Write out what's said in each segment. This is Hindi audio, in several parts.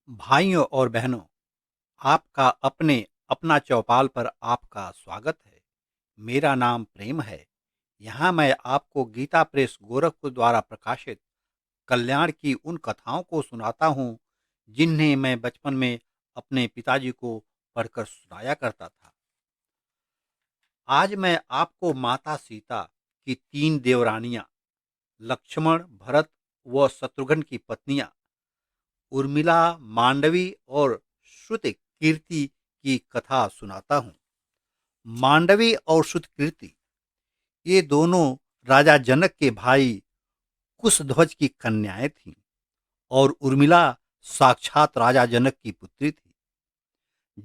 भाइयों और बहनों, आपका अपना चौपाल पर आपका स्वागत है। मेरा नाम प्रेम है। यहाँ मैं आपको गीता प्रेस गोरखपुर द्वारा प्रकाशित कल्याण की उन कथाओं को सुनाता हूँ जिन्हें मैं बचपन में अपने पिताजी को पढ़कर सुनाया करता था। आज मैं आपको माता सीता की तीन देवरानियां लक्ष्मण, भरत व शत्रुघ्न की पत्नियां उर्मिला, मांडवी और श्रुति कीर्ति की कथा सुनाता हूँ। मांडवी और श्रुतकीर्ति ये दोनों राजा जनक के भाई कुशध्वज की कन्याएं थीं और उर्मिला साक्षात राजा जनक की पुत्री थी।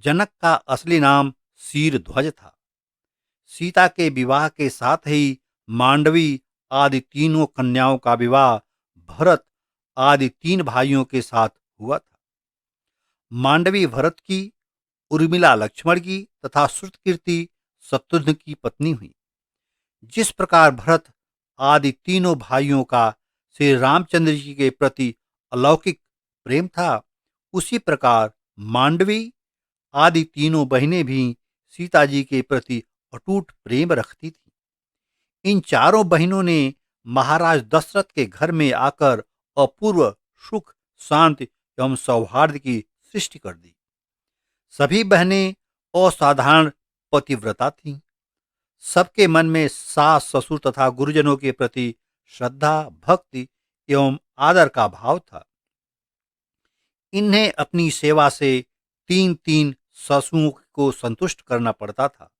जनक का असली नाम शीरध्वज था। सीता के विवाह के साथ ही मांडवी आदि तीनों कन्याओं का विवाह भरत आदि तीन भाइयों के साथ हुआ था। मांडवी भरत की, उर्मिला लक्ष्मण की तथा श्रुतकीर्ति शत्रुघ्न की पत्नी हुई। जिस प्रकार भरत आदि तीनों भाइयों का श्री रामचंद्र जी के प्रति अलौकिक प्रेम था, उसी प्रकार मांडवी आदि तीनों बहनें भी सीता जी के प्रति अटूट प्रेम रखती थीं। इन चारों बहनों ने महाराज दशरथ के घर में आकर अपूर्व सुख, शांति एवं सौहार्द की सृष्टि कर दी। सभी बहनें असाधारण पतिव्रता थीं। सबके मन में सास, ससुर तथा गुरुजनों के प्रति श्रद्धा, भक्ति एवं आदर का भाव था। इन्हें अपनी सेवा से तीन तीन सासुओं को संतुष्ट करना पड़ता था।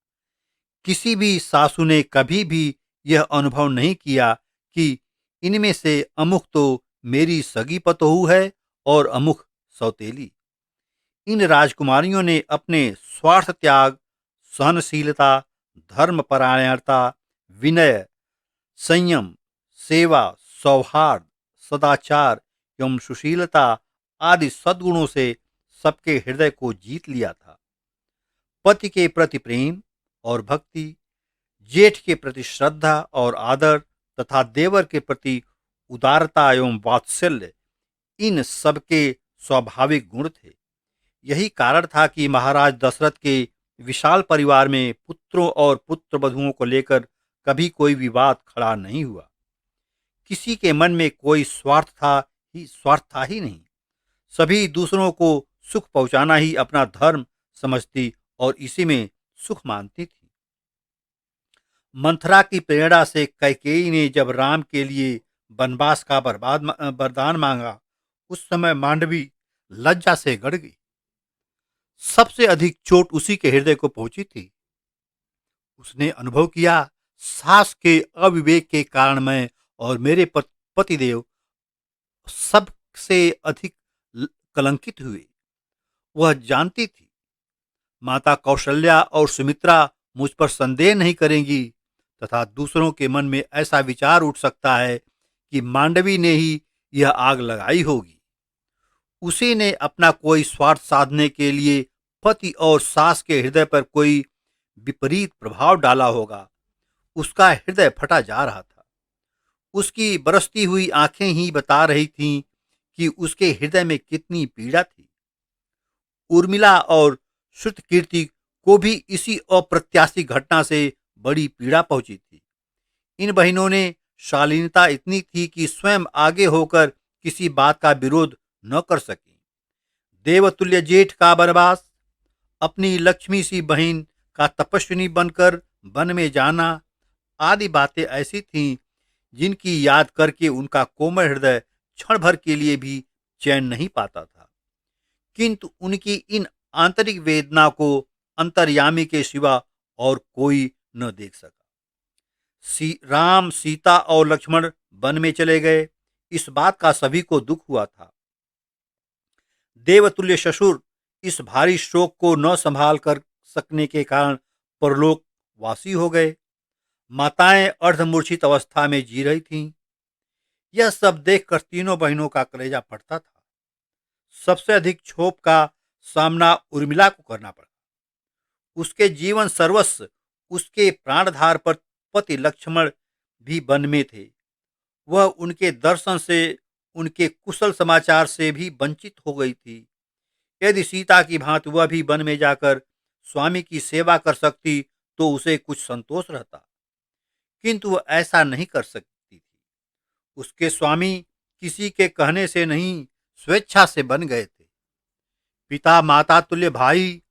किसी भी सासू ने कभी भी यह अनुभव नहीं किया कि इनमें से अमुक तो मेरी सगी पतोहू है और अमुक सौतेली। इन राजकुमारियों ने अपने स्वार्थ त्याग, सहनशीलता, धर्मपरायणता, विनय, संयम, सेवा, सौहार्द, सदाचार एवं सुशीलता आदि सद्गुणों से सबके हृदय को जीत लिया था। पति के प्रति प्रेम और भक्ति, जेठ के प्रति श्रद्धा और आदर तथा देवर के प्रति उदारता एवं वात्सल्य, इन सबके स्वाभाविक गुण थे। यही कारण था कि महाराज दशरथ के विशाल परिवार में पुत्रों और पुत्र वधुओं को लेकर कभी कोई विवाद खड़ा नहीं हुआ। किसी के मन में कोई स्वार्थ था ही नहीं। सभी दूसरों को सुख पहुंचाना ही अपना धर्म समझती और इसी में सुख मानती थी। मंथरा की प्रेरणा से कैकेयी ने जब राम के लिए वनवास का वरदान मांगा, उस समय मांडवी लज्जा से गड़ गई। सबसे अधिक चोट उसी के हृदय को पहुंची थी। उसने अनुभव किया, सास के अविवेक के कारण मैं और मेरे पतिदेव सबसे अधिक कलंकित हुए। वह जानती थी माता कौशल्या और सुमित्रा मुझ पर संदेह नहीं करेंगी तथा दूसरों के मन में ऐसा विचार उठ सकता है कि मांडवी ने ही यह आग लगाई होगी। उसी ने अपना कोई स्वार्थ साधने के लिए पति और सास के हृदय पर कोई विपरीत प्रभाव डाला होगा। उसका हृदय फटा जा रहा था। उसकी बरसती हुई आंखें ही बता रही थीं कि उसके हृदय में कितनी पीड़ा थी। उर्मिला और श्रुतकीर्ति को भी इसी अप्रत्याशित घटना से बड़ी पीड़ा पहुंची थी। इन बहनों ने शालीनता इतनी थी कि स्वयं आगे होकर किसी बात का विरोध न कर सकी। देवतुल्य जेठ का वनवास, अपनी लक्ष्मी सी बहन का तपस्विनी बनकर वन में जाना आदि बातें ऐसी थीं जिनकी याद करके उनका कोमल हृदय क्षण भर के लिए भी चैन नहीं पाता था। किंतु उनकी इन आंतरिक वेदना को अंतर्यामी के सिवा और कोई न देख सका। राम, सीता और लक्ष्मण वन में चले गए, इस बात का सभी को दुख हुआ था। देवतुल्य ससुर इस भारी शोक को न संभाल कर सकने के कारण परलोक वासी हो गए। माताएं अर्धमूर्छित अवस्था में जी रही थीं। यह सब देखकर तीनों बहनों का कलेजा फटता था। सबसे अधिक क्षोभ का सामना उर्मिला को करना पड़ा। उसके जीवन सर्वस्व, उसके प्राणधार पर पति लक्ष्मण भी वन में थे। वह उनके दर्शन से, उनके कुशल समाचार से भी वंचित हो गई थी। यदि सीता की भांति वह भी वन में जाकर स्वामी की सेवा कर सकती तो उसे कुछ संतोष रहता, किंतु वह ऐसा नहीं कर सकती थी। उसके स्वामी किसी के कहने से नहीं, स्वेच्छा से बन गए थे। पिता माता तुल्य भाई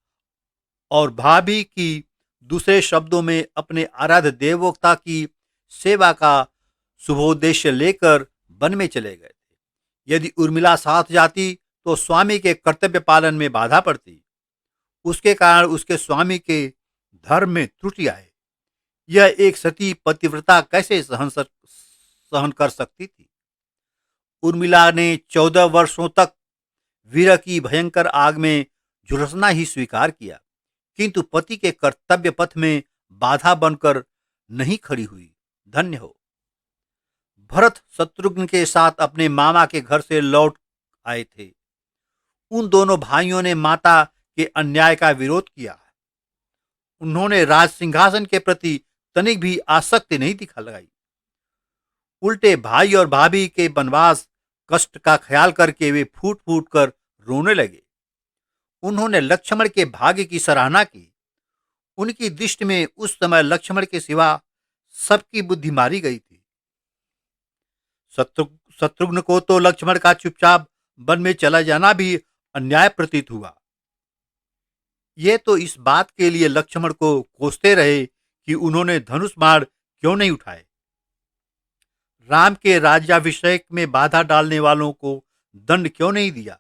और भाभी की, दूसरे शब्दों में अपने आराध्य देवता की सेवा का शुभोद्देश्य लेकर वन में चले गए थे। यदि उर्मिला साथ जाती तो स्वामी के कर्तव्य पालन में बाधा पड़ती। उसके कारण उसके स्वामी के धर्म में त्रुटि आए। यह एक सती पतिव्रता कैसे सहन कर सकती थी। उर्मिला ने 14 वर्षों तक वीर की भयंकर आग में झुलसना ही स्वीकार किया, किंतु पति के कर्तव्य पथ में बाधा बनकर नहीं खड़ी हुई। धन्य हो। भरत शत्रुघ्न के साथ अपने मामा के घर से लौट आए थे। उन दोनों भाइयों ने माता के अन्याय का विरोध किया। उन्होंने राज सिंहासन के प्रति तनिक भी आसक्ति नहीं दिखाई। उल्टे भाई और भाभी के वनवास कष्ट का ख्याल करके वे फूट फूट कर रोने लगे। उन्होंने लक्ष्मण के भाग्य की सराहना की। उनकी दृष्टि में उस समय लक्ष्मण के सिवा सबकी बुद्धि मारी गई थी। शत्रुघ्न को तो लक्ष्मण का चुपचाप वन में चला जाना भी अन्याय प्रतीत हुआ। ये तो इस बात के लिए लक्ष्मण को कोसते रहे कि उन्होंने धनुष बाण क्यों नहीं उठाए। राम के राज्याभिषेक में बाधा डालने वालों को दंड क्यों नहीं दिया।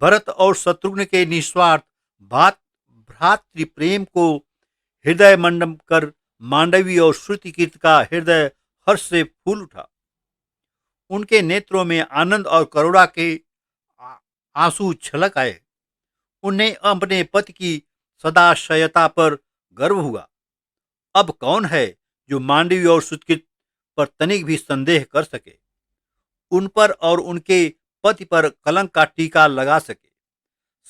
भरत और शत्रुघ्न के निस्वार्थ भ्रातृ प्रेम को हृदय मंडन कर मांडवी और श्रुतिकीर्ति का हृदय हर्ष से फूल उठा। उनके नेत्रों में आनंद और करुणा के आंसू छलक आए। उन्हें अपने पति की सदाशयता पर गर्व हुआ। अब कौन है जो मांडवी और श्रुतिकीर्ति पर तनिक भी संदेह कर सके, उन पर और उनके पति पर कलंक का टीका लगा सके।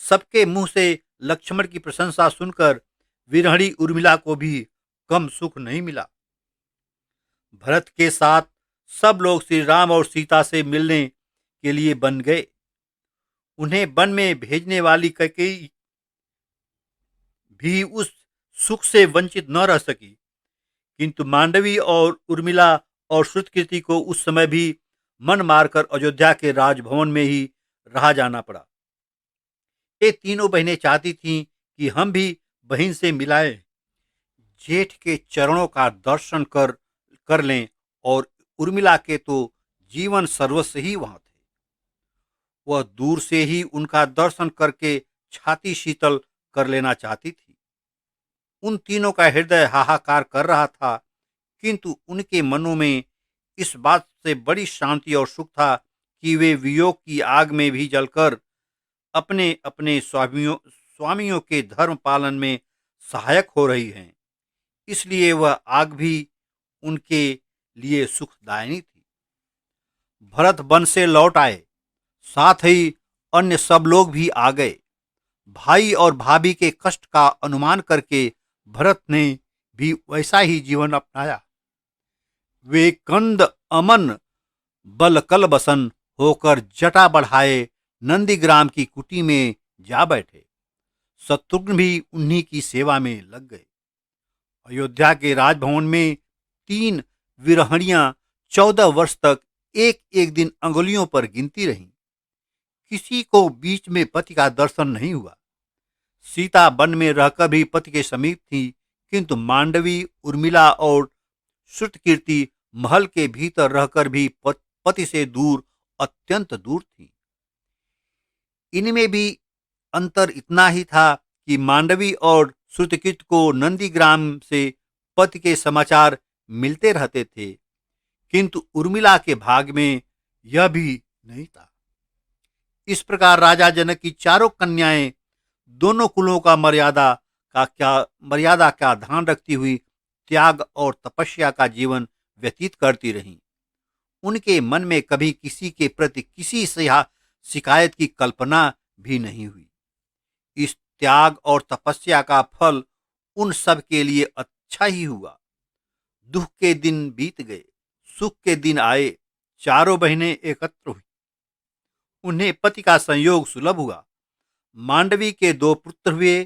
सबके मुंह से लक्ष्मण की प्रशंसा सुनकर विरहणी उर्मिला को भी कम सुख नहीं मिला। भरत के साथ सब लोग श्री राम और सीता से मिलने के लिए बन गए। उन्हें वन में भेजने वाली कैकेयी भी उस सुख से वंचित न रह सकी, किंतु मांडवी और उर्मिला और श्रुतकीर्ति को उस समय भी मन मारकर अयोध्या के राजभवन में ही रहा जाना पड़ा। ये तीनों बहनें चाहती थीं कि हम भी बहन से मिलाएं, जेठ के चरणों का दर्शन कर लें, और उर्मिला के तो जीवन सर्वस्व ही वहां थे। वह दूर से ही उनका दर्शन करके छाती शीतल कर लेना चाहती थी। उन तीनों का हृदय हाहाकार कर रहा था, किंतु उनके मनों में इस बात से बड़ी शांति और सुख था कि वे वियोग की आग में भी जलकर अपने अपने स्वामियों के धर्म पालन में सहायक हो रही हैं। इसलिए वह आग भी उनके लिए सुखदायिनी थी। भरत वन से लौट आए, साथ ही अन्य सब लोग भी आ गए। भाई और भाभी के कष्ट का अनुमान करके भरत ने भी वैसा ही जीवन अपनाया। वे कंद अमन बलकल बसन होकर जटा बढ़ाए नंदीग्राम की कुटी में जा बैठे। शत्रुघ्न भी उन्हीं की सेवा में लग गए। अयोध्या के राजभवन में 3 विरहणियां 14 वर्ष तक एक एक दिन अंगुलियों पर गिनती रहीं। किसी को बीच में पति का दर्शन नहीं हुआ। सीता वन में रहकर भी पति के समीप थी, किंतु मांडवी, उर्मिला और श्रुतकीर्ति महल के भीतर रहकर भी पति से दूर, अत्यंत दूर थी। इनमें भी अंतर इतना ही था कि मांडवी और श्रुतकीर्ति को नंदीग्राम से पति के समाचार मिलते रहते थे, किंतु उर्मिला के भाग में यह भी नहीं था। इस प्रकार राजा जनक की चारों कन्याएं दोनों कुलों का मर्यादा का ध्यान रखती हुई त्याग और तपस्या का जीवन व्यतीत करती रहीं। उनके मन में कभी किसी के प्रति किसी शिकायत की कल्पना भी नहीं हुई। इस त्याग और तपस्या का फल उन सब के लिए अच्छा ही हुआ। दुख के दिन बीत गए, सुख के दिन आए। चारों बहनें एकत्र हुई। उन्हें पति का संयोग सुलभ हुआ। मांडवी के दो पुत्र हुए,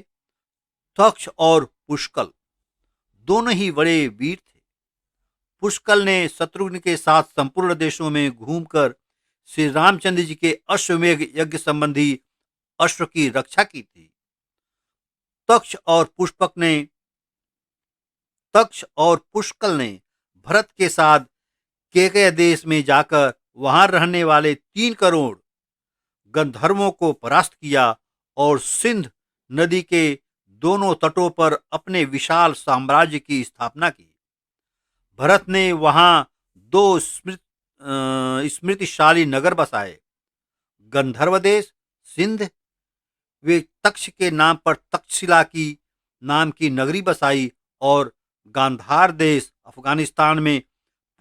तक्ष और पुष्कल। दोनों ही बड़े वीर थे। पुष्कल ने शत्रुघ्न के साथ संपूर्ण देशों में घूमकर श्री रामचंद्र जी के अश्वमेघ यज्ञ संबंधी अश्व की रक्षा की थी। तक्ष और पुष्पक ने तक्ष और पुष्कल ने भरत के साथ केकय देश में जाकर वहां रहने वाले 3 करोड़ गंधर्वों को परास्त किया और सिंध नदी के दोनों तटों पर अपने विशाल साम्राज्य की स्थापना की। भरत ने वहां दो स्मृतिशाली नगर बसाए, गंधर्व देश सिंध, वे तक्ष के नाम पर तक्षशिला की नाम की नगरी बसाई, और गांधार देश अफगानिस्तान में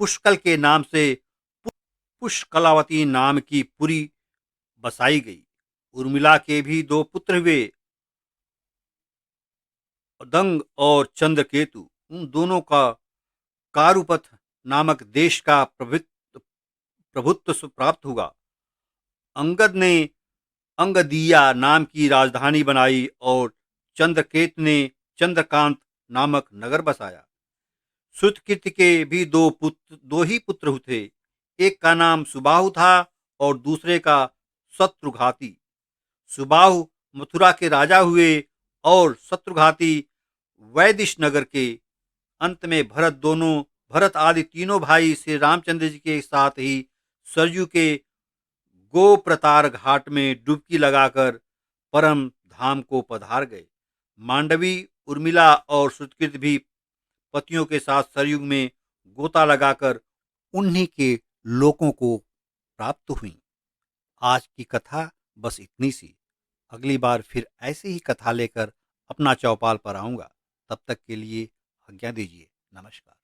पुष्कल के नाम से पुष्कलावती नाम की पुरी बसाई गई। उर्मिला के भी दो पुत्र हुए, दंग और चंद्रकेतु। उन दोनों का कारुपथ नामक देश का प्रभुत्व प्राप्त हुआ। अंगद ने अंगदिया नाम की राजधानी बनाई और चंद्रकेत ने चंद्रकांत नामक नगर बसाया। श्रुतकीर्ति के भी दो ही पुत्र थे। एक का नाम सुबाहु था और दूसरे का शत्रुघाती। सुबाहु मथुरा के राजा हुए और शत्रुघाती वैदिश नगर के। अंत में भरत आदि तीनों भाई श्री रामचंद्र जी के साथ ही सरयू के गोप्रतार घाट में डुबकी लगाकर परम धाम को पधार गए। मांडवी, उर्मिला और श्रुतकीर्ति भी पतियों के साथ सरयू में गोता लगाकर उन्हीं के लोकों को प्राप्त हुई। आज की कथा बस इतनी सी। अगली बार फिर ऐसी ही कथा लेकर अपना चौपाल पर आऊंगा। तब तक के लिए आज्ञा दीजिए। नमस्कार।